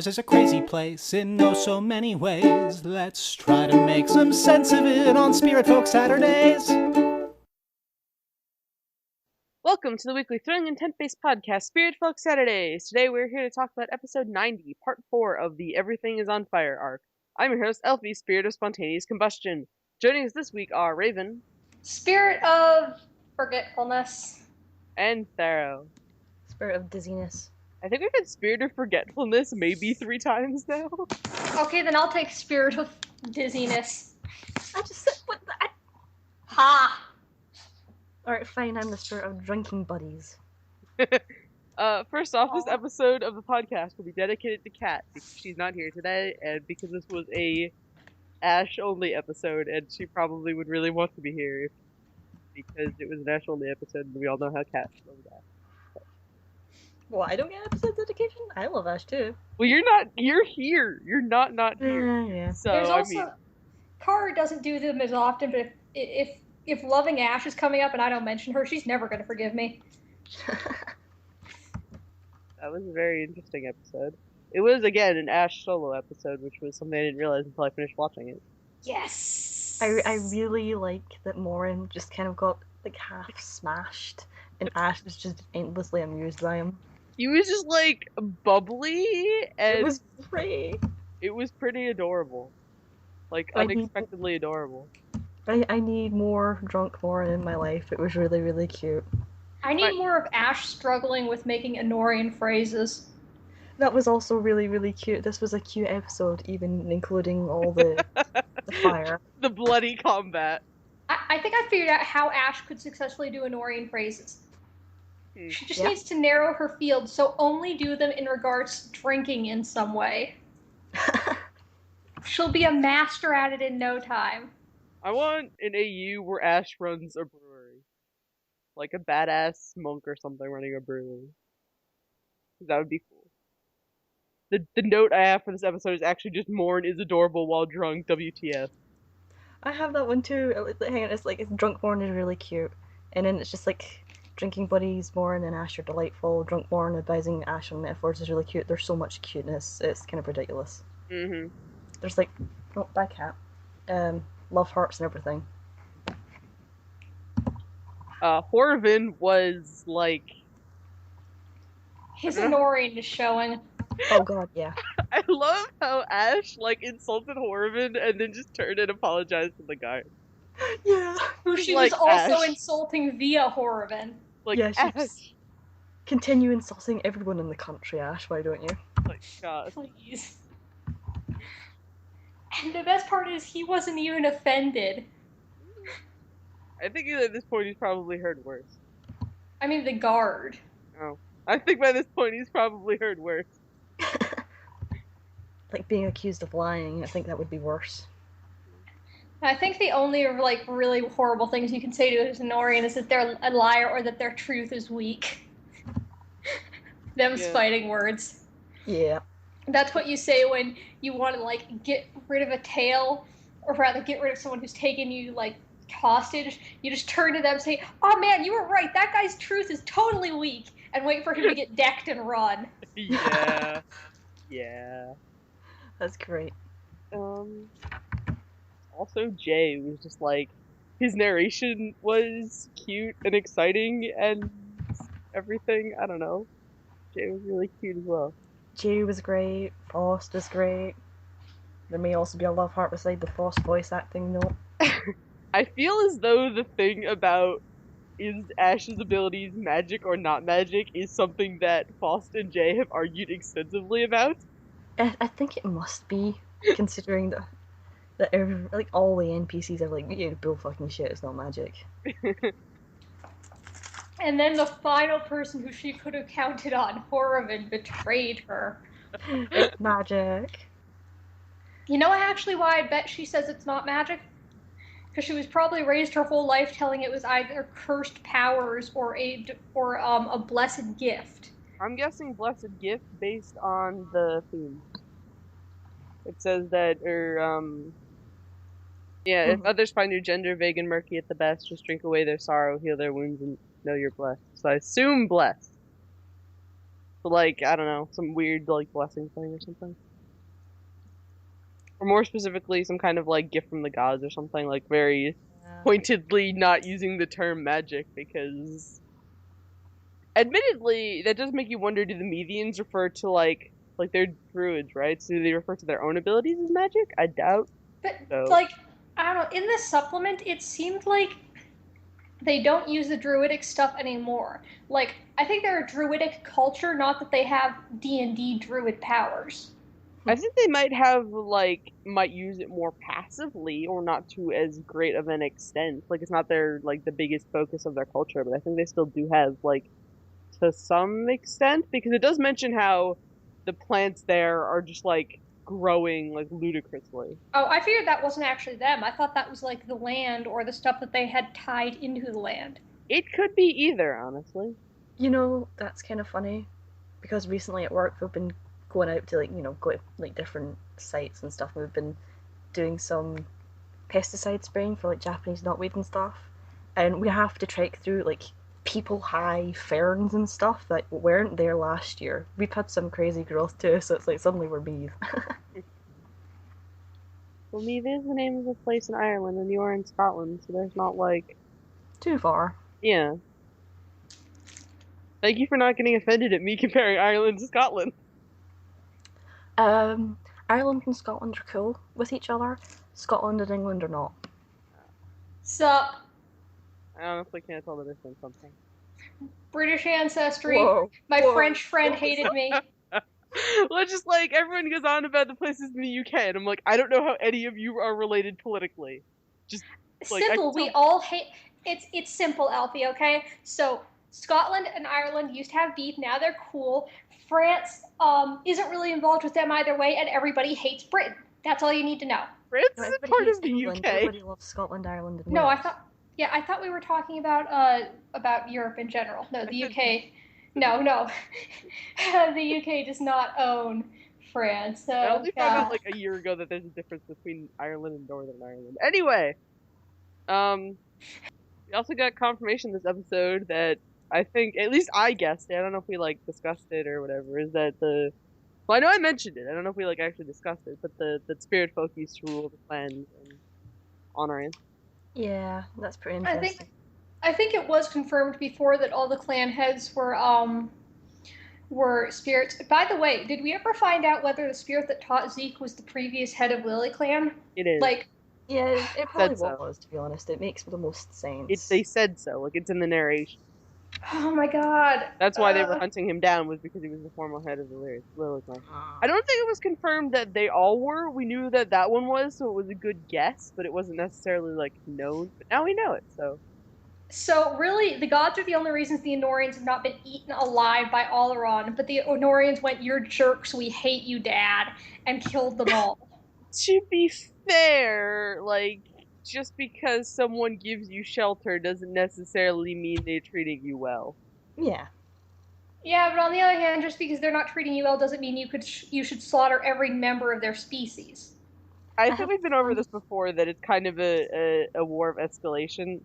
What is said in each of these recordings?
Saturdays is a crazy place in oh so many ways. Let's try to make some sense of it on Spiritfolk Saturdays. Welcome to the weekly thrilling intent-based podcast, Spiritfolk Saturdays. Today we're here to talk about episode 90, part 4 of the Everything is on Fire arc. I'm your host, Elfie, Spirit of Spontaneous Combustion. Joining us this week are Raven. Spirit of Forgetfulness. And Thero. Spirit of Dizziness. I think we've had Spirit of Forgetfulness maybe 3 times now. Okay, then I'll take Spirit of Dizziness. I just said, what the... Ha! Alright, fine, I'm the Spirit of Drinking Buddies. First off, this episode of the podcast will be dedicated to Kat, because she's not here today, and because this was a Ashe-only episode, and she probably would really want to be here, because it was an Ashe-only episode, and we all know how Kat loves Ashe. Well, I don't get episode dedication? I love Ashe too. Well, you're here. You're not here. Yeah. So, There's also... I mean... Kara doesn't do them as often, but if Loving Ashe is coming up and I don't mention her, she's never going to forgive me. That was a very interesting episode. It was, again, an Ashe solo episode, which was something I didn't realize until I finished watching it. Yes! I really like that Morin just kind of got, like, half smashed, and Ashe was just endlessly amused by him. He was just, like, bubbly, and... It was great! It was pretty adorable. Like, unexpectedly adorable. I need more drunk Morin in my life. It was really, really cute. I need more of Ashe struggling with making Onorhant phrases. That was also really, really cute. This was a cute episode, even including all the fire. The bloody combat. I think I figured out how Ashe could successfully do Onorhant phrases. She just needs to narrow her field, so only do them in regards to drinking in some way. She'll be a master at it in no time. I want an AU where Ashe runs a brewery. Like a badass monk or something running a brewery. That would be cool. The note I have for this episode is actually just Morn is adorable while drunk, WTF. I have that one too. Hang on, it's like drunk Morin is really cute. And then it's just like drinking buddies, Morin and Ashe are delightful. Drunk Morin advising Ashe on metaphors is really cute. There's so much cuteness. It's kind of ridiculous. Mm-hmm. There's like, oh, bye cat. Love hearts and everything. Horvin was like... His Onorhant is showing. Oh god, yeah. I love how Ashe, like, insulted Horvin and then just turned and apologized to the guy. Yeah. Who she like was also Ashe. Insulting via Horvin. Like, Yeah, Ashe. Continue insulting everyone in the country, Ashe, why don't you? Like, God. Please. And the best part is he wasn't even offended. I think at this point he's probably heard worse. I mean, the guard. Oh. I think by this point he's probably heard worse. Like being accused of lying, I think that would be worse. I think the only, like, really horrible things you can say to his Onorhant is that they're a liar or that their truth is weak. Them's fighting words. Yeah. That's what you say when you want to, like, get rid of a tail, or rather get rid of someone who's taken you, like, hostage. You just turn to them and say, oh man, you were right, that guy's truth is totally weak, and wait for him to get decked and run. Yeah. Yeah. That's great. Also Jay was just like, his narration was cute and exciting and everything, I don't know. Jay was really cute as well. Jay was great, Faust was great. There may also be a love heart beside the Faust voice acting note. I feel as though the thing about is Ashe's abilities magic or not magic is something that Faust and Jay have argued extensively about. I think it must be, considering that like all the NPCs are like, yeah, bull fucking shit, it's not magic. And then the final person who she could have counted on, Horvin, betrayed her. It's magic. You know actually why I bet she says it's not magic? Because she was probably raised her whole life telling it was either cursed powers or a blessed gift. I'm guessing blessed gift based on the theme. It says that, if others find your gender vague and murky at the best, just drink away their sorrow, heal their wounds, and know you're blessed. So I assume blessed. So, like, I don't know, some weird, like, blessing thing or something. Or more specifically, some kind of, like, gift from the gods or something, like, very pointedly not using the term magic, because admittedly, that does make you wonder, do the Medians refer to, like, they're druids, right? So do they refer to their own abilities as magic? I doubt But, so. like, I don't know, in this supplement, it seemed like they don't use the druidic stuff anymore. Like, I think they're a druidic culture, not that they have D&D druid powers. I think they might might use it more passively or not to as great of an extent. Like, it's not their, like, the biggest focus of their culture, but I think they still do have, like, to some extent, because it does mention how the plants there are just, like, growing, like, ludicrously. Oh, I figured that wasn't actually them. I thought that was like the land or the stuff that they had tied into the land. It could be either, honestly. You know, that's kind of funny, because recently at work we've been going out to, like, you know, go to, like, different sites and stuff. We've been doing some pesticide spraying for, like, Japanese knotweed and stuff, and we have to trek through, like, people high ferns and stuff that weren't there last year. We've had some crazy growth too, so it's like suddenly we're bees. Well, Meath is the name of a place in Ireland, and you are in Scotland, so there's not, like... Too far. Yeah. Thank you for not getting offended at me comparing Ireland to Scotland. Ireland and Scotland are cool with each other. Scotland and England are not. Sup, I honestly can't tell the difference sometimes. British ancestry. Whoa, My whoa. French friend hated me. Well, it's just like everyone goes on about the places in the UK, and I'm like, I don't know how any of you are related politically. Just like, Simple. We all hate. It's simple, Alfie. Okay. So Scotland and Ireland used to have beef. Now they're cool. France isn't really involved with them either way, and everybody hates Britain. That's all you need to know. France No, is everybody part hates of the England. UK. Everybody loves Scotland, Ireland, and No, Wales. I thought we were talking about Europe in general. No, the UK. No. The UK does not own France. I only found out God. like a year ago that there's a difference between Ireland and Northern Ireland. Anyway, we also got confirmation this episode that I think, at least I guessed it, I don't know if we like discussed it or whatever, is that well, I know I mentioned it, I don't know if we like actually discussed it, but that Spiritfolk used to rule the clans in Onorhant. Yeah, that's pretty I interesting. think it was confirmed before that all the clan heads were spirits. By the way, did we ever find out whether the spirit that taught Zeke was the previous head of Lily Clan? It is. Like, Yeah, it probably so. was, to be honest. It makes the most sense. They said so, like it's in the narration. oh my god. That's why they were hunting him down, was because he was the former head of the Lily clan. I don't think it was confirmed that they all were. We knew that one was, so it was a good guess, but it wasn't necessarily like known. But now we know it, so. So really, the gods are the only reasons the Onorhians have not been eaten alive by Onorhant, but the Onorhians went, "You're jerks, we hate you, Dad," and killed them all. To be fair, like, just because someone gives you shelter doesn't necessarily mean they're treating you well. Yeah. Yeah, but on the other hand, just because they're not treating you well doesn't mean you should slaughter every member of their species. I think we've been over this before, that it's kind of a war of escalation.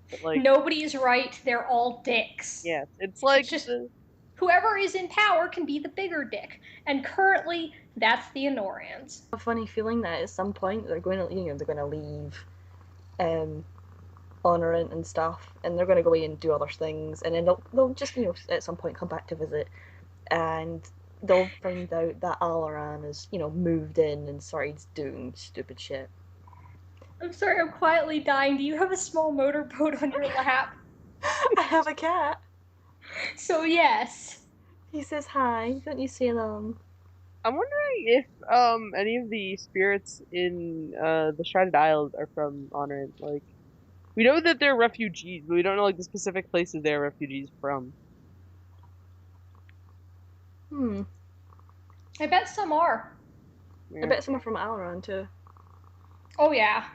But, like, Nobody's right, they're all dicks. yeah, it's like... It's just, whoever is in power can be the bigger dick. And currently, that's the Onorhians. A funny feeling that at some point they're going to leave Onorhant and stuff, and they're going to go away and do other things, and then they'll just, at some point come back to visit, and they'll find out that Alaran has, moved in and started doing stupid shit. I'm sorry, I'm quietly dying. Do you have a small motorboat on your lap? I have a cat. So yes. He says hi. Don't you see them? I'm wondering if any of the spirits in the Shrouded Isles are from Onorhant. Like, we know that they're refugees, but we don't know like the specific places they're refugees from. I bet some are. Yeah. I bet some are from Alaran too. Oh yeah.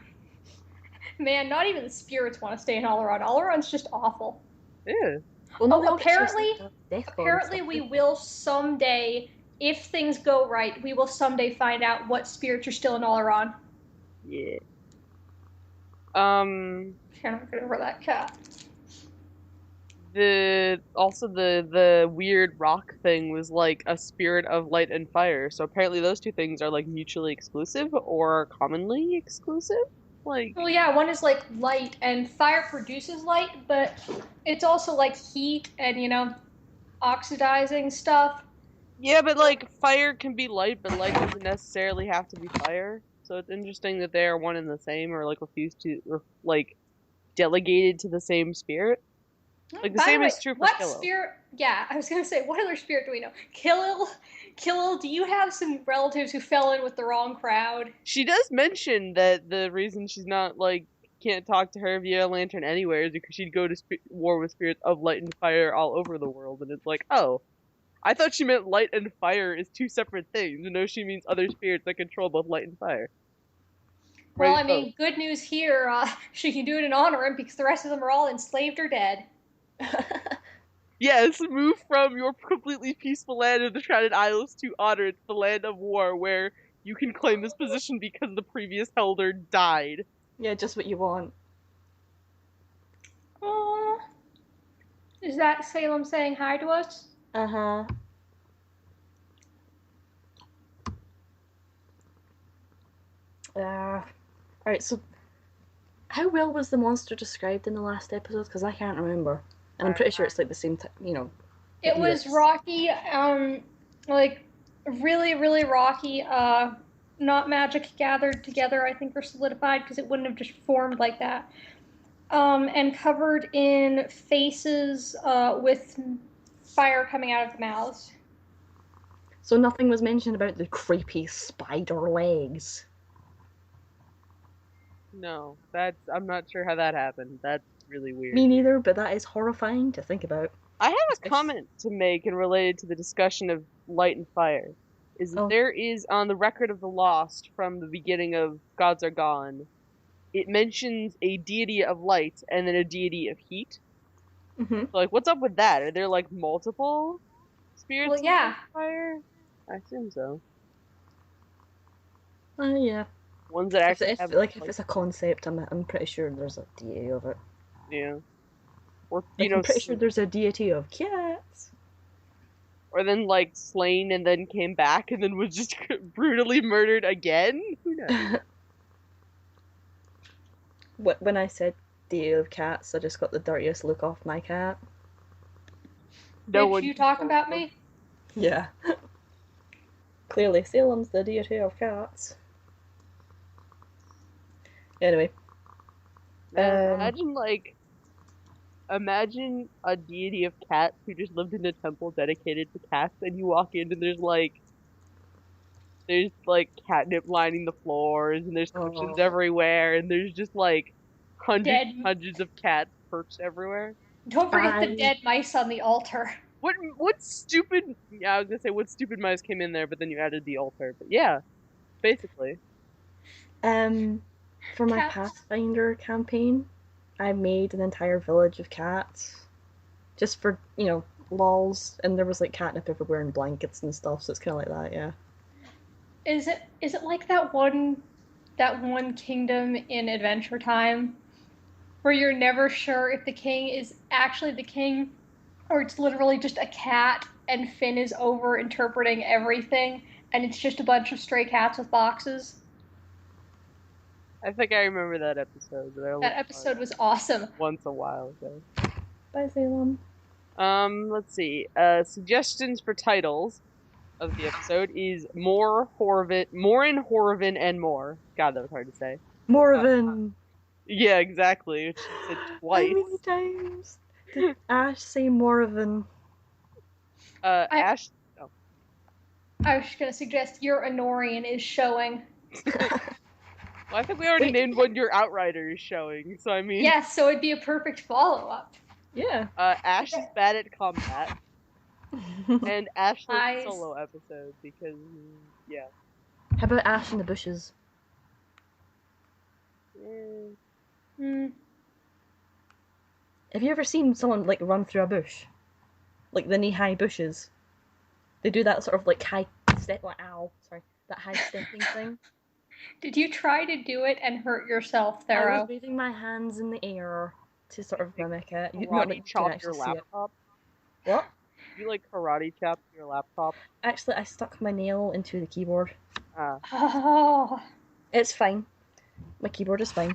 Man, not even the spirits want to stay in Onorhant. Onorhant's just awful. Yeah. Well, no, apparently we will someday, if things go right, we will someday find out what spirits are still in Onorhant. Yeah. Can't get over that cat. the weird rock thing was like a spirit of light and fire. So apparently those two things are like mutually exclusive or commonly exclusive. Like Well, yeah, one is like light, and fire produces light, but it's also like heat and, oxidizing stuff. yeah, but like fire can be light, but light doesn't necessarily have to be fire. So it's interesting that they are one and the same, or like refused to, or like delegated to the same spirit. Like the By same the way, is true for what Kilo. spirit? Yeah, I was gonna say, what other spirit do we know? Killil, do you have some relatives who fell in with the wrong crowd? She does mention that the reason she's not like can't talk to her via lantern anywhere is because she'd go to war with spirits of light and fire all over the world, and it's like, oh, I thought she meant light and fire is two separate things. No, she means other spirits that control both light and fire. Well, Right? I mean, good news here. She can do it in Onorhant because the rest of them are all enslaved or dead. Yes, move from your completely peaceful land of the Shrouded Isles to Otter, the land of war, where you can claim this position because the previous Elder died. Yeah, just what you want. Is that Salem saying hi to us? Uh-huh. Alright, so how well was the monster described in the last episode? Because I can't remember. And I'm pretty sure it's like the same time, It was rocky, like really, really rocky. Not magic gathered together, I think, or solidified because it wouldn't have just formed like that. And covered in faces with fire coming out of the mouths. So nothing was mentioned about the creepy spider legs. No, I'm not sure how that happened. That's really weird. Me neither, but that is horrifying to think about. I have a comment to make and related to the discussion of light and fire. Is that there is on the record of the Lost from the beginning of Gods Are Gone, it mentions a deity of light and then a deity of heat. Mm-hmm. So, like, what's up with that? Are there like multiple spirits Well, yeah. of fire? I assume so. Yeah. Ones that actually if have it's a concept, I'm pretty sure there's a deity of it. Yeah. Or I'm pretty sure there's a deity of cats. Or then like slain and then came back and then was just brutally murdered again. Who knows? When I said deity of cats, I just got the dirtiest look off my cat. Did you talk about me? Yeah. Clearly, Salem's the deity of cats. Anyway. Imagine a deity of cats who just lived in a temple dedicated to cats, and you walk in and there's catnip lining the floors, and there's cushions everywhere, and there's just like hundreds of cats perched everywhere. Don't forget the dead mice on the altar. What stupid? Yeah, I was gonna say what stupid mice came in there, but then you added the altar. But yeah, basically. For my Pathfinder campaign, I made an entire village of cats, just for lols, and there was like catnip everywhere and blankets and stuff. So it's kind of like that, yeah. Is it like that one kingdom in Adventure Time, where you're never sure if the king is actually the king, or it's literally just a cat, and Finn is over interpreting everything, and it's just a bunch of stray cats with boxes? I think I remember that episode. That episode was awesome. Once a while ago. Bye, Salem. Let's see. Suggestions for titles of the episode is Morin, Horvin, and More. God, that was hard to say. Morven. Yeah, exactly. Which she said twice. How many times did Ashe say Morven? Ashe. Oh. I was just gonna suggest your Onorhant is showing. Well, I think we already named one your Outrider is showing, so I mean... Yes, so it'd be a perfect follow-up. Yeah. Ashe is bad at combat. And Ashley's solo episode, because, yeah. How about Ashe in the bushes? Have you ever seen someone, like, run through a bush? Like, the knee-high bushes? They do that sort of, like, high stepping thing. Did you try to do it and hurt yourself, Thero? I was waving my hands in the air. to sort of mimic it. Not Karate that you can chop actually your see it. laptop? What? You like karate chop your laptop? Actually, I stuck my nail into the keyboard. Ah. Oh. It's fine. My keyboard is fine.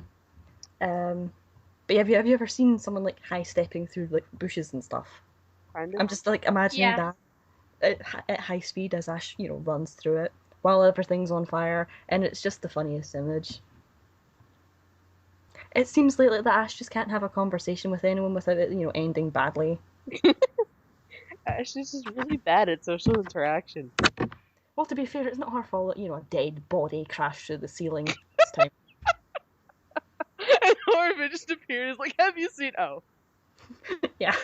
But have you ever seen someone like high stepping through like bushes and stuff? Kind of. I'm just like imagining Yeah. that at high speed as Ash, runs through it while everything's on fire, and it's just the funniest image. It seems like that Ash just can't have a conversation with anyone without it, ending badly. Ashe is just really bad at social interaction. Well, to be fair, it's not her fault that, a dead body crashed through the ceiling this time. And Horvin just appears like, have you seen? Oh. Yeah.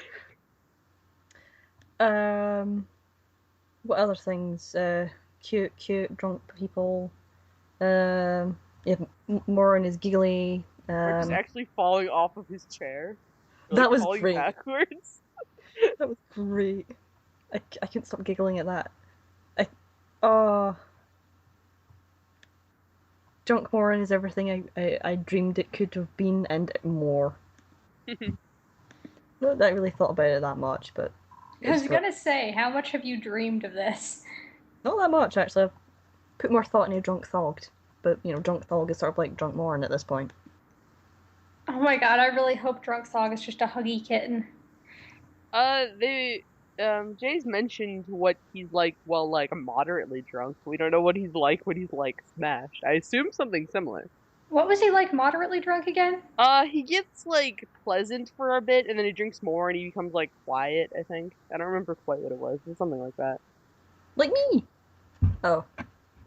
What other things? Cute drunk people. Yeah, Morin is giggly. Or just actually falling off of his chair. Or, That was falling great. backwards. That was great. I couldn't stop giggling at that. Drunk Morin is everything I dreamed it could have been and more. Not that I really thought about it that much, but I was gonna say, how much have you dreamed of this? not that much actually. I've put more thought into Drunk Thogged, but Drunk Thog is sort of like Drunk Morin at this point. Oh my god, I really hope Drunk Thog is just a huggy kitten. Jay's mentioned what he's like, well, like, moderately drunk. We don't know what he's like when he's, like, smashed. I assume something similar. What was he like, moderately drunk again? He gets, like, pleasant for a bit, and then he drinks more, and he becomes, like, quiet, I think. I don't remember quite what it was. It was something like that. Like me! Oh.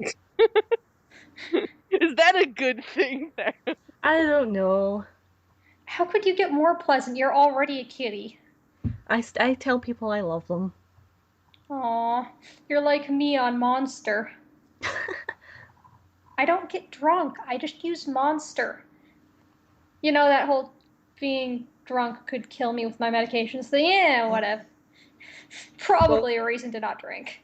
Is that a good thing there? I don't know. How could you get more pleasant? You're already a kitty. I tell people I love them. Aw, you're like me on Monster. I don't get drunk, I just use Monster. You know, that whole being drunk could kill me with my medications, so yeah, whatever. Probably a reason to not drink.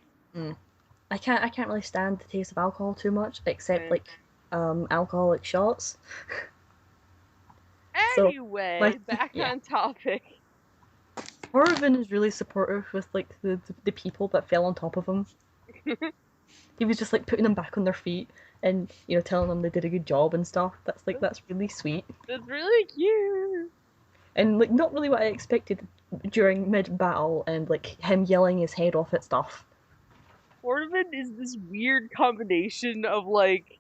I can't really stand the taste of alcohol too much, except like alcoholic shots. Anyway, back on topic. Horvin is really supportive with like the people that fell on top of him. He was just like putting them back on their feet and telling them they did a good job and stuff. That's really sweet. That's really cute. And like not really what I expected during mid battle and like him yelling his head off at stuff. Horvin is this weird combination of like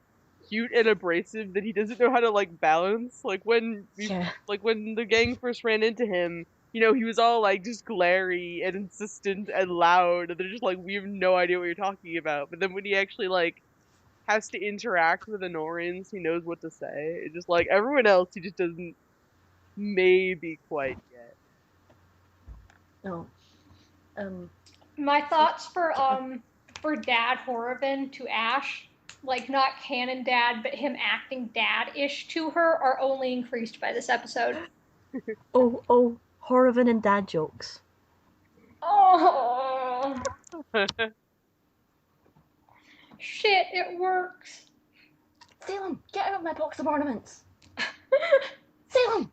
cute and abrasive that he doesn't know how to like balance. Like when the gang first ran into him, he was all like just glary and insistent and loud, and they're just like, we have no idea what you're talking about. But then when he actually like has to interact with Onorhants, he knows what to say. It's just like everyone else, he just doesn't maybe quite yet. No. My thoughts for Dad Horvin to Ashe, like not canon dad, but him acting dad-ish to her, are only increased by this episode. Oh, Horvin and dad jokes. Oh. Shit, it works. Salem, get out of my box of ornaments. Salem!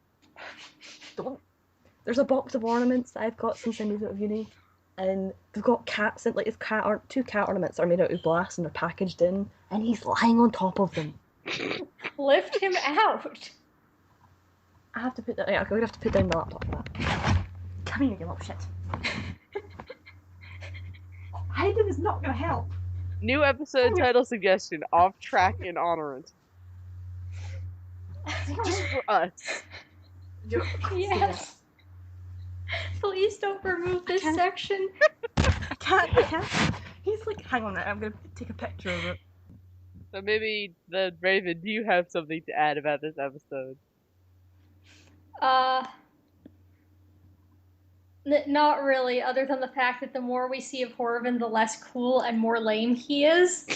Don't. There's a box of ornaments that I've got since I moved out of uni. And they've got cats, and like two cat ornaments are made out of glass and they're packaged in, and he's lying on top of them. Lift him out. I have to put that. I'm gonna have to put down the laptop for that. Come here, you little shit. Hiding is not gonna help. New episode title suggestion: Off Track in Onorhant. Just for us. Yes. Please don't remove this section. I can't. He's like, hang on, I'm gonna take a picture of it. So maybe, Raven, do you have something to add about this episode? Not really, other than the fact that the more we see of Horvin, the less cool and more lame he is.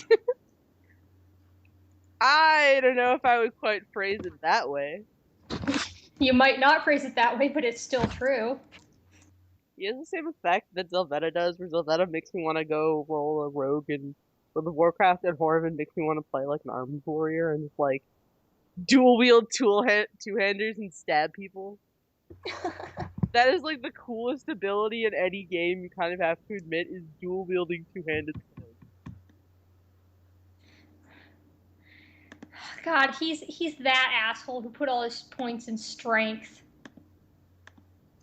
I don't know if I would quite phrase it that way. You might not phrase it that way, but it's still true. He has the same effect that Zelveta does, where Zelveta makes me want to go roll a rogue in World of Warcraft, and Horvin makes me want to play like an armed warrior and just like dual wield two-handers and stab people. That is like the coolest ability in any game, you kind of have to admit, is dual wielding two-handed swords. God, he's that asshole who put all his points in strength.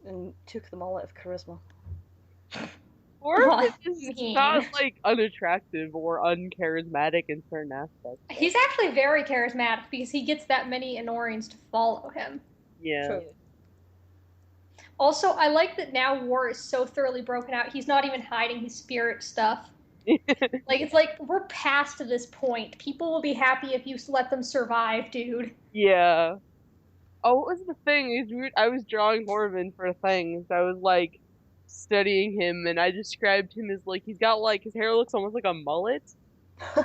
And took them all out of charisma. Onorhant is Mean. not like unattractive or uncharismatic in certain aspects. He's actually very charismatic because he gets that many Onorhants to follow him. Yeah. True. Also, I like that now War is so thoroughly broken out, he's not even hiding his spirit stuff. Like, it's like, we're past this point. People will be happy if you let them survive, dude. Yeah. Oh, what was the thing? It was weird. I was drawing Horvin for things. I was like studying him, and I described him as like he's got like his hair looks almost like a mullet. So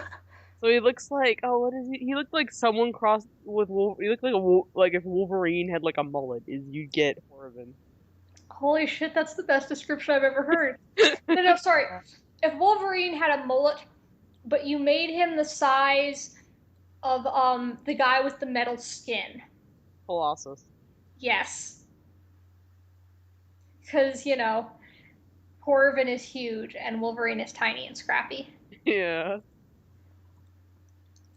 he looks like what is he? He looked like someone crossed with He looked like like if Wolverine had like a mullet. Is you get Horvin. Holy shit, that's the best description I've ever heard. No, sorry. If Wolverine had a mullet, but you made him the size of the guy with the metal skin. Colossus. Yes. Because, Corvin is huge and Wolverine is tiny and scrappy. Yeah.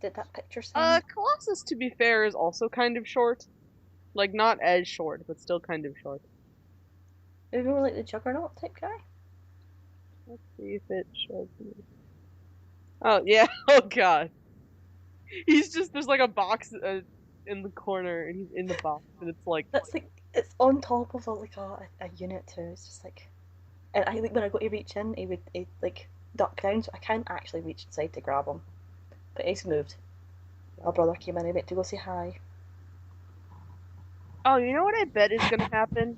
Did that picture sound? Colossus, to be fair, is also kind of short. Like, not as short, but still kind of short. Maybe more like the Juggernaut type guy? Let's see if it shows me. Oh, yeah. Oh, God. There's like a box in the corner, and he's in the box, and it's like... That's like, it's on top of a unit too. It's just like, and I think when I go to reach in, he like duck down, so I can't actually reach inside to grab him. But he's moved. Our brother came in, he went to go say hi. Oh, you know what I bet is gonna happen?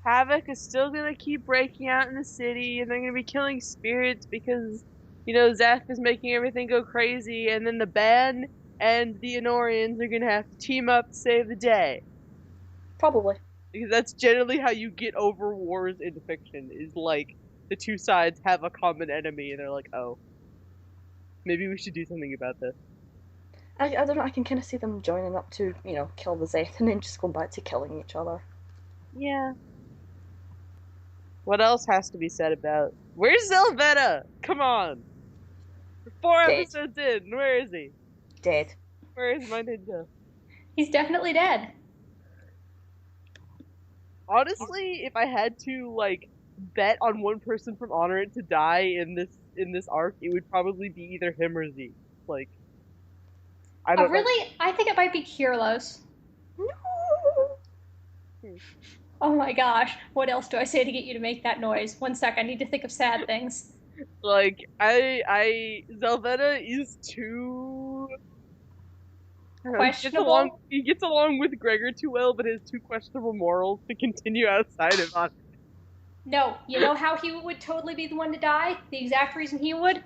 Havoc is still gonna keep breaking out in the city, and they're gonna be killing spirits because, Zeph is making everything go crazy, and then the band and the Onorhants are gonna have to team up to save the day. Probably. Because that's generally how you get over wars in fiction, is like, the two sides have a common enemy, and they're like, oh, maybe we should do something about this. I don't know, I can kind of see them joining up to, kill the Zeth and then just going back to killing each other. Yeah. What else has to be said about... Where's Zelvetta? Come on! We're 4 Dead. episodes in, where is he? Dead. Where is my ninja? He's definitely dead. Honestly, if I had to, bet on one person from Onorhant to die in this arc, it would probably be either him or Zeke. I don't know. Really? I think it might be Kirlos. No! Oh my gosh. What else do I say to get you to make that noise? 1 sec, I need to think of sad things. Zelvetta is too... Questionable? He gets along with Gregor too well, but has too questionable morals to continue outside of Onorhant. No, you know how he would totally be the one to die? The exact reason he would?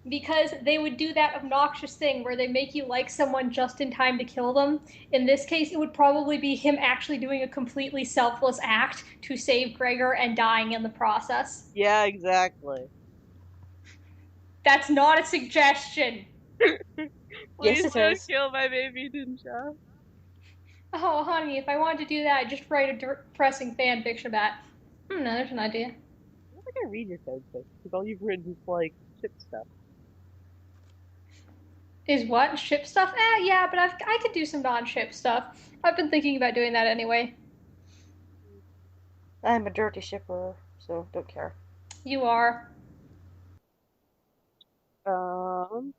Because they would do that obnoxious thing where they make you like someone just in time to kill them. In this case, it would probably be him actually doing a completely selfless act to save Gregor and dying in the process. Yeah, exactly. That's not a suggestion. Please Yes, it don't is. kill my baby ninja. Oh, honey, if I wanted to do that, I'd just write a depressing fan fiction about it. No, there's an idea. I don't think I read your fanfic, because all you've written is, ship stuff. Is what? Ship stuff? Yeah, but I could do some non-ship stuff. I've been thinking about doing that anyway. I'm a dirty shipper, so don't care. You are.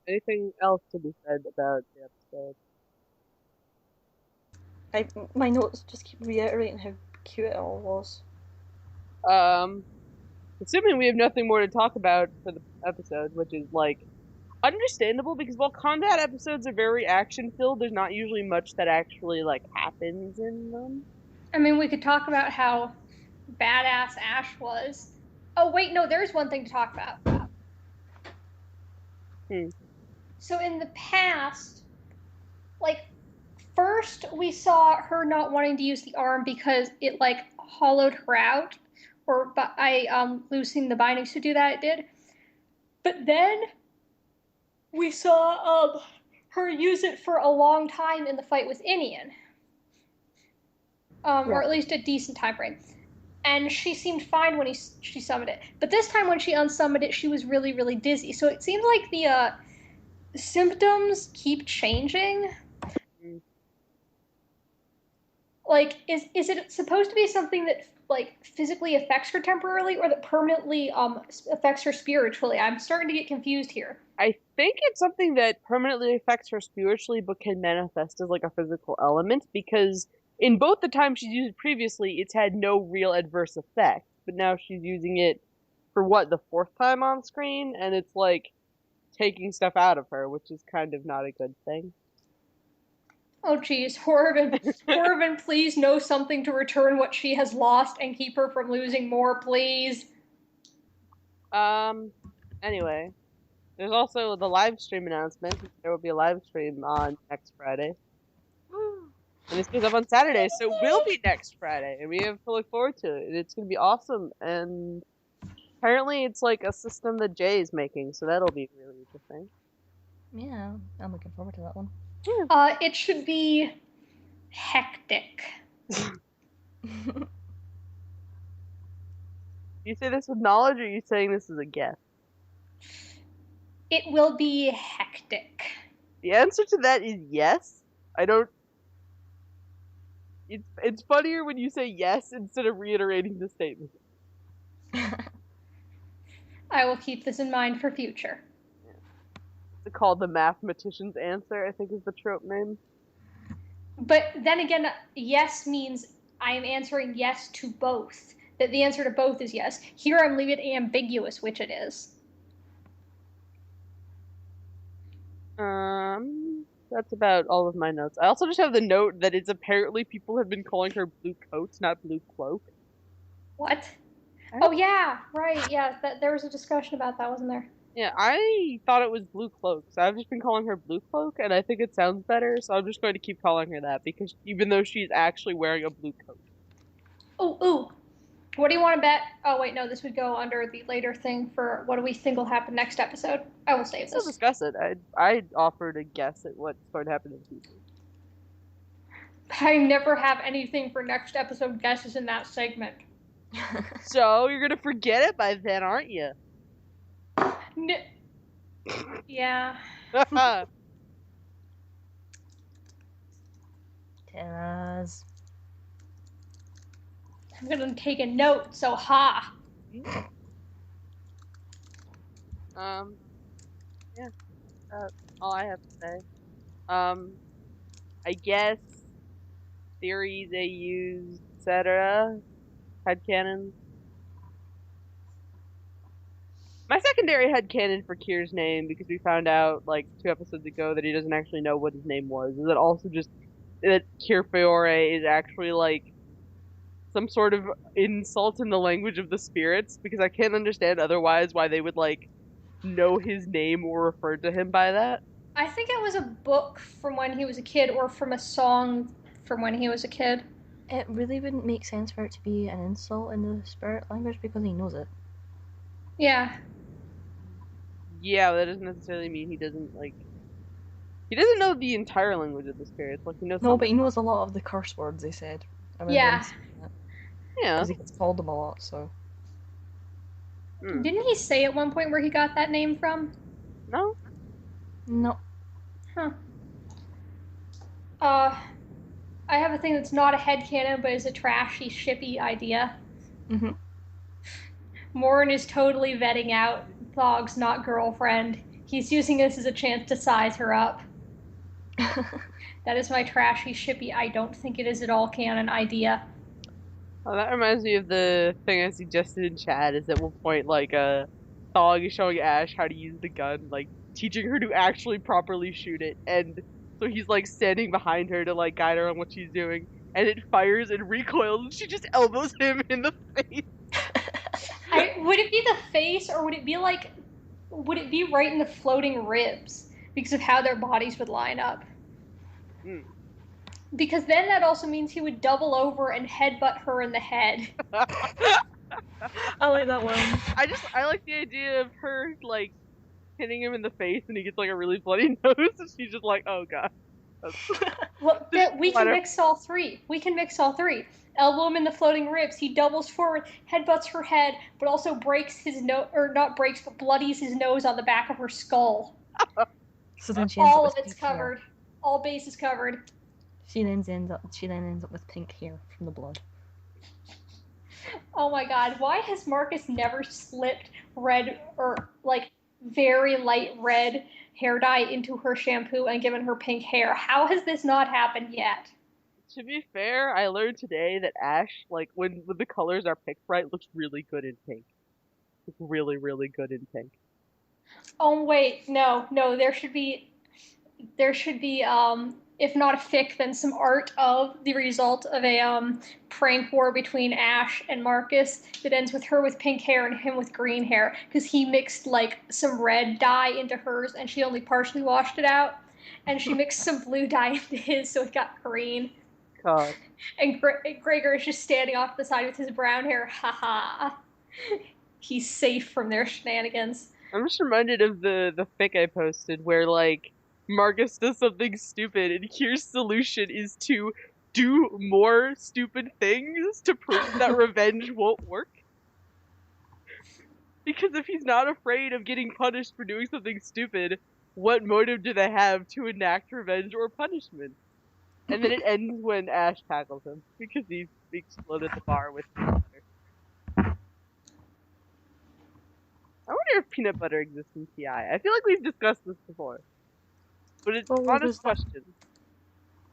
Anything else to be said about the episode? My notes just keep reiterating how cute it all was. Assuming we have nothing more to talk about for the episode, which is, understandable, because while combat episodes are very action-filled, there's not usually much that actually, happens in them. I mean, we could talk about how badass Ashe was. Oh, wait, no, there's one thing to talk about. So in the past, first we saw her not wanting to use the arm because it, hollowed her out, or by loosening the bindings to do that, it did. But then we saw her use it for a long time in the fight with Inian. or at least a decent time frame. And she seemed fine when she summoned it. But this time when she unsummoned it, she was really, really dizzy. So it seems like the symptoms keep changing. Mm. Like, is it supposed to be something that like physically affects her temporarily, or that permanently affects her spiritually? I'm starting to get confused here. I think it's something that permanently affects her spiritually, but can manifest as like a physical element, because in both the times she's used it previously, it's had no real adverse effect. But now she's using it for what, the fourth time on screen, and it's like taking stuff out of her, which is kind of not a good thing. Oh geez, Horvin, please know something to return what she has lost and keep her from losing more, please. Anyway, there's also the live stream announcement. There will be a live stream on next Friday. And this goes up on Saturday, so it will be next Friday, and we have to look forward to it. It's going to be awesome, and apparently it's like a system that Jay is making, so that'll be really interesting. Yeah, I'm looking forward to that one. It should be hectic. You say this with knowledge, or are you saying this as a guess? It will be hectic. The answer to that is yes. I don't... It's funnier when you say yes instead of reiterating the statement. I will keep this in mind for future. It's called the mathematician's answer, I think is the trope name. But then again, yes means I am answering yes to both. That the answer to both is yes. Here I'm leaving it ambiguous which it is. That's about all of my notes. I also just have the note that it's apparently people have been calling her Blue Coats, not Blue Cloak. What? Oh yeah, right, yeah. There was a discussion about that, wasn't there? Yeah, I thought it was Blue Cloak, so I've just been calling her Blue Cloak, and I think it sounds better, so I'm just going to keep calling her that, because even though she's actually wearing a blue coat. Ooh. What do you want to bet? Oh wait, no, this would go under the later thing for what do we think will happen next episode. I will save this. We'll discuss it. I offered a guess at what's going to happen in the season. I never have anything for next episode guesses in that segment. So, you're gonna forget it by then, aren't you? Yeah. Taz. I'm gonna take a note, so ha! Yeah. All I have to say. I guess theories they use, etc. Headcanons. My secondary headcanon for Kier's name, because we found out like 2 episodes ago that he doesn't actually know what his name was, is that also just that Kier Fiore is actually like some sort of insult in the language of the spirits, because I can't understand otherwise why they would like know his name or refer to him by that. I think it was a book from when he was a kid, or from a song from when he was a kid. It really wouldn't make sense for it to be an insult in the spirit language because he knows it. Yeah. Yeah, that doesn't necessarily mean he doesn't like. He doesn't know the entire language of the spirits. Like he knows. No, but he knows a lot of the curse words they said. Yeah. Yeah. Because he gets called them a lot, so. Didn't he say at one point where he got that name from? No. No. Huh. I have a thing that's not a headcanon, but is a trashy, shippy idea. Mm-hmm. Morin is totally vetting out Thog's not girlfriend. He's using this as a chance to size her up. That is my trashy, shippy, I don't think it is at all canon idea. Oh, that reminds me of the thing I suggested in chat, is at one point, like, Thog is showing Ashe how to use the gun, like, teaching her to actually properly shoot it, and so he's, like, standing behind her to, like, guide her on what she's doing, and it fires and recoils, and she just elbows him in the face. Would it be the face, or would it be right in the floating ribs, because of how their bodies would line up? Because then that also means he would double over and headbutt her in the head. I like that one. I like the idea of her, like, hitting him in the face and he gets, like, a really bloody nose and she's just like, oh god. Well, we can mix all three. Elbow him in the floating ribs. He doubles forward, headbutts her head, but also breaks his nose, or not breaks, but bloodies his nose on the back of her skull. So then she ends All up of with it's pink hair. covered. All bases covered. She then ends up with pink hair from the blood. Oh my god, why has Marcus never slipped red or like very light red hair dye into her shampoo and given her pink hair? How has this not happened yet? To be fair, I learned today that Ashe, like, when the colors are picked right, looks really good in pink. Looks really, really good in pink. Oh wait, no, there should be if not a fic, then some art of the result of a prank war between Ashe and Marcus that ends with her with pink hair and him with green hair, because he mixed like some red dye into hers and she only partially washed it out, and she mixed some blue dye into his, so it got green. God. And Gregor is just standing off the side with his brown hair. Haha. He's safe from their shenanigans. I'm just reminded of the fic I posted where, like, Marcus does something stupid and Kyr's solution is to do more stupid things to prove that revenge won't work. Because if he's not afraid of getting punished for doing something stupid, what motive do they have to enact revenge or punishment? And then it ends when Ashe tackles him, because he exploded the bar with peanut butter. I wonder if peanut butter exists in TI. I feel like we've discussed this before. But it's an honest question.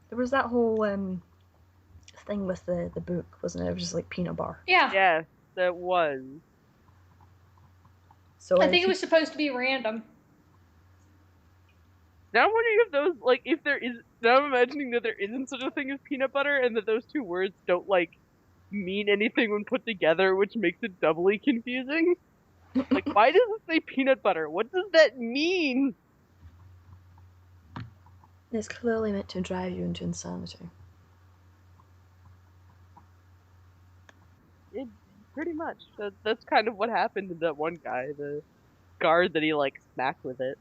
There was that whole thing with the book, wasn't it? It was just like peanut bar. Yeah. Yes, that was. So I think it was supposed to be random. Now I'm wondering if those, like, if there is, now I'm imagining that there isn't such a thing as peanut butter, and that those two words don't, like, mean anything when put together, which makes it doubly confusing. Like, why does it say peanut butter? What does that mean? It's clearly meant to drive you into insanity. Pretty much. That's kind of what happened to that one guy, the guard that he, like, smacked with it.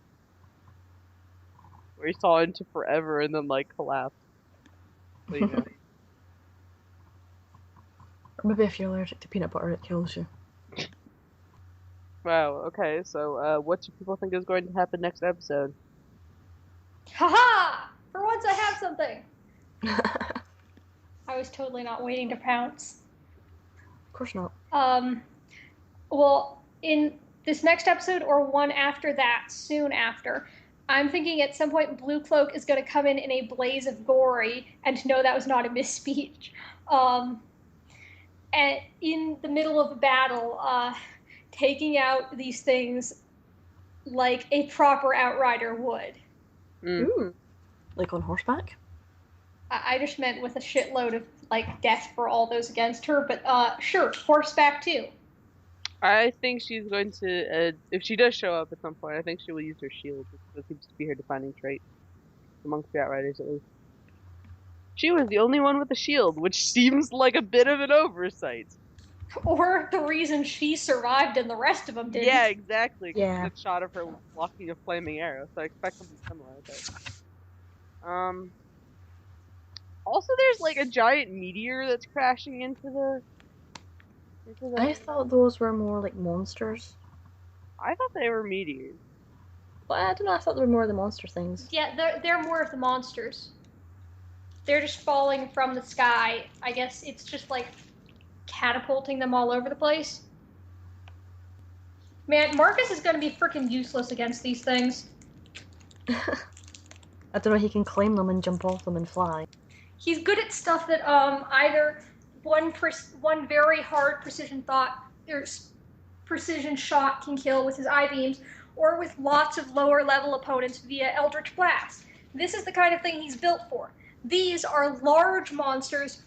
Where he saw into forever and then, like, collapsed. But, you know. Or maybe if you're allergic to peanut butter, it kills you. Wow, okay, so, what do people think is going to happen next episode? Haha! For once I have something! I was totally not waiting to pounce. Of course not. Well, in this next episode or one after that, soon after, I'm thinking at some point Blue Cloak is going to come in a blaze of glory, and no, that was not a misspeech. And in the middle of a battle, taking out these things like a proper outrider would. Ooh. Like on horseback? I just meant with a shitload of like death for all those against her, but sure, horseback too. I think she's going to, if she does show up at some point, I think she will use her shield. That seems to be her defining trait. Amongst the Outriders, at least. She was the only one with a shield, which seems like a bit of an oversight. Or the reason she survived and the rest of them didn't. Yeah, exactly. Yeah. That shot of her blocking a flaming arrow, so I expect something similar. But, also, there's like a giant meteor that's crashing into the. I thought those were more like monsters. I thought they were meteors. Well, I don't know. I thought they were more the monster things. Yeah, they're more of the monsters. They're just falling from the sky. I guess it's just like catapulting them all over the place. Man, Marcus is going to be freaking useless against these things. I don't know. He can climb them and jump off them and fly. He's good at stuff that either one very hard precision shot can kill with his I-beams, or with lots of lower level opponents via Eldritch Blast. This is the kind of thing he's built for. These are large monsters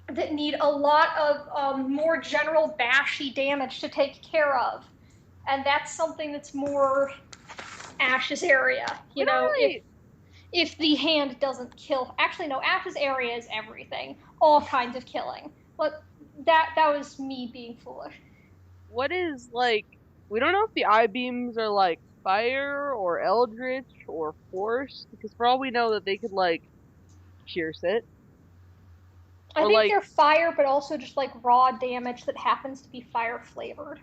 that need a lot of more general bashy damage to take care of. And that's something that's more Ashe's area. You know, if the hand doesn't kill... Actually, no, Ashe's area is everything. All kinds of killing. But that was me being foolish. What is, like... We don't know if the I-beams are, like, fire, or eldritch, or force, because for all we know that they could, like, pierce it. I Or, think like, they're fire, but also just like raw damage that happens to be fire flavored.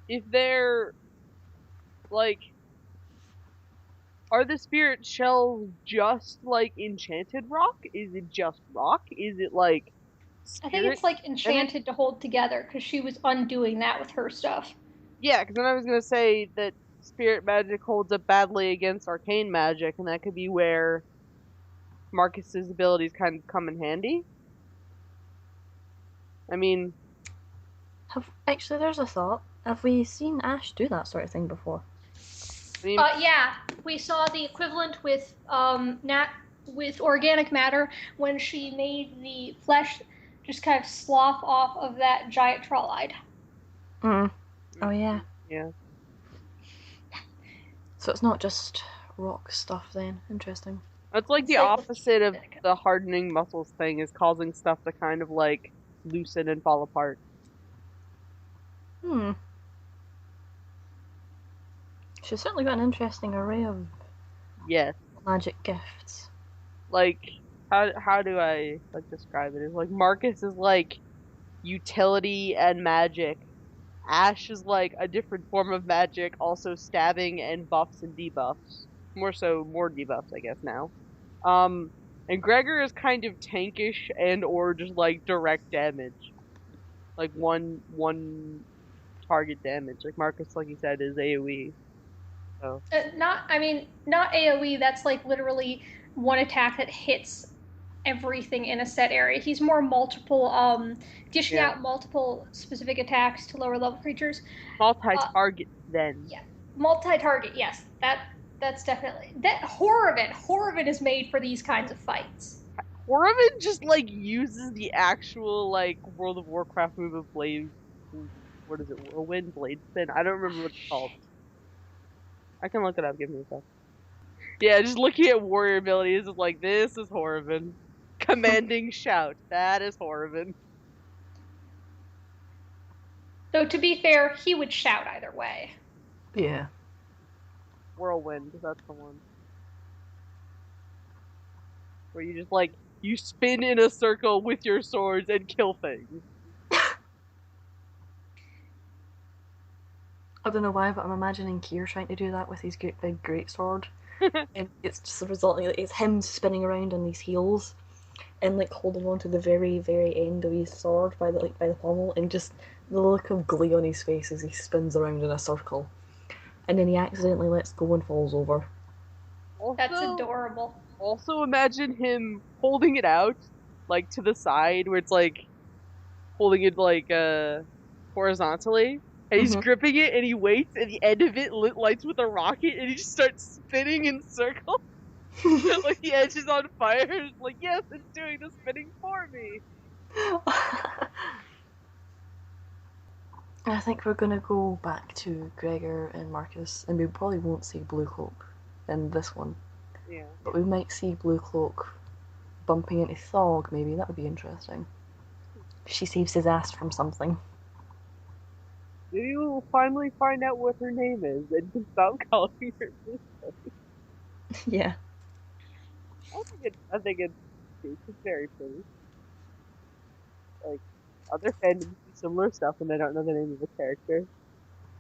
if they're, like, are the spirit shells just, like, enchanted rock? Is it just rock? Is it, like, I think spirit? it's like enchanted to hold together because she was undoing that with her stuff. Yeah, because then I was gonna say that spirit magic holds up badly against arcane magic, and that could be where Marcus's abilities kind of come in handy. I mean, Actually, there's a thought. Have we seen Ashe do that sort of thing before? Yeah, we saw the equivalent with with organic matter when she made the flesh just kind of slough off of that giant trollide. Mm. Oh yeah. yeah. So it's not just rock stuff then. Interesting. It's like It's the like- opposite of the hardening muscles thing is causing stuff to kind of like loosen and fall apart. Hmm. She's certainly got an interesting array of Yes. magic gifts. Like how do I like describe it? It's like Marcus is like utility and magic. Ashe is like a different form of magic, also stabbing and buffs and debuffs. More so more debuffs, I guess now. Um and Gregor is kind of tankish and or just like direct damage. Like one target damage. Like Marcus, like you said, is AoE. So not AoE. That's like literally one attack that hits everything in a set area. He's more multiple, dishing yeah, out multiple specific attacks to lower level creatures. multi-target then. Yeah, multi-target. Yes, that's definitely that. Horriven is made for these kinds of fights. Onorhant just like uses the actual like World of Warcraft move of blade. What is it? Whirlwind blade spin. I don't remember what it's called. I can look it up. Give me a sec. Yeah, just looking at warrior abilities is like this is Horriven. Commanding shout. That is Horriven. Though to be fair, he would shout either way. Yeah. Whirlwind. That's the one. Where you just like you spin in a circle with your swords and kill things. I don't know why, but I'm imagining Kier trying to do that with his great big great sword. And it's just resulting, it's him spinning around on these heels and like holding on to the very, very end of his sword by the pommel, and just the look of glee on his face as he spins around in a circle. And then he accidentally lets go and falls over. That's adorable. Also imagine him holding it out, like to the side where it's like holding it like horizontally. And he's gripping it and he waits and the end of it lights with a rocket and he just starts spinning in circles. Like the edge is on fire. It's like, yes, it's doing the spinning for me. I think we're gonna go back to Gregor and Marcus, and we probably won't see Blue Cloak in this one. Yeah. But we might see Blue Cloak bumping into Thog, maybe. That would be interesting. She saves his ass from something. Maybe we'll finally find out what her name is and can stop calling her Blue Cloak. Yeah. I think it's cute. It's very pretty. Like, other fandoms do similar stuff and they don't know the name of the character.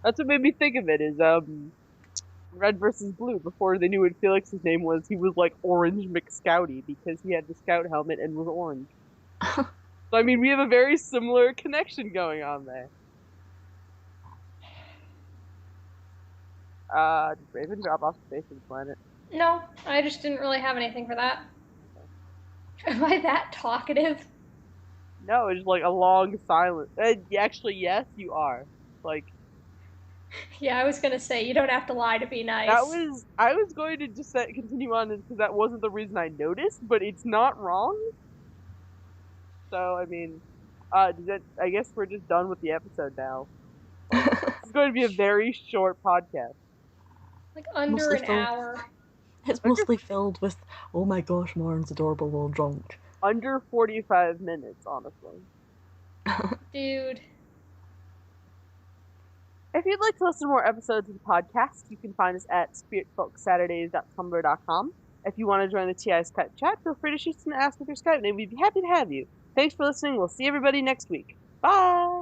That's what made me think of it, is, Red versus Blue. Before they knew what Felix's name was, he was like Orange McScouty because he had the scout helmet and was orange. So, I mean, we have a very similar connection going on there. Did Raven drop off the face of the planet? No, I just didn't really have anything for that. Am I that talkative? No, it's like a long silence. Actually, yes, you are. Like, Yeah, I was gonna say, you don't have to lie to be nice. I was going to just continue on because that wasn't the reason I noticed, but it's not wrong. So, I mean, I guess we're just done with the episode now. It's going to be a very short podcast. Like under Mostly an full. hour. It's mostly filled with, oh my gosh, Marn's adorable while drunk. Under 45 minutes, honestly. Dude. If you'd like to listen to more episodes of the podcast, you can find us at spiritfolksaturdays.tumblr.com. If you want to join the TI Skype chat, feel free to shoot us an ask with your Skype name. We'd be happy to have you. Thanks for listening. We'll see everybody next week. Bye!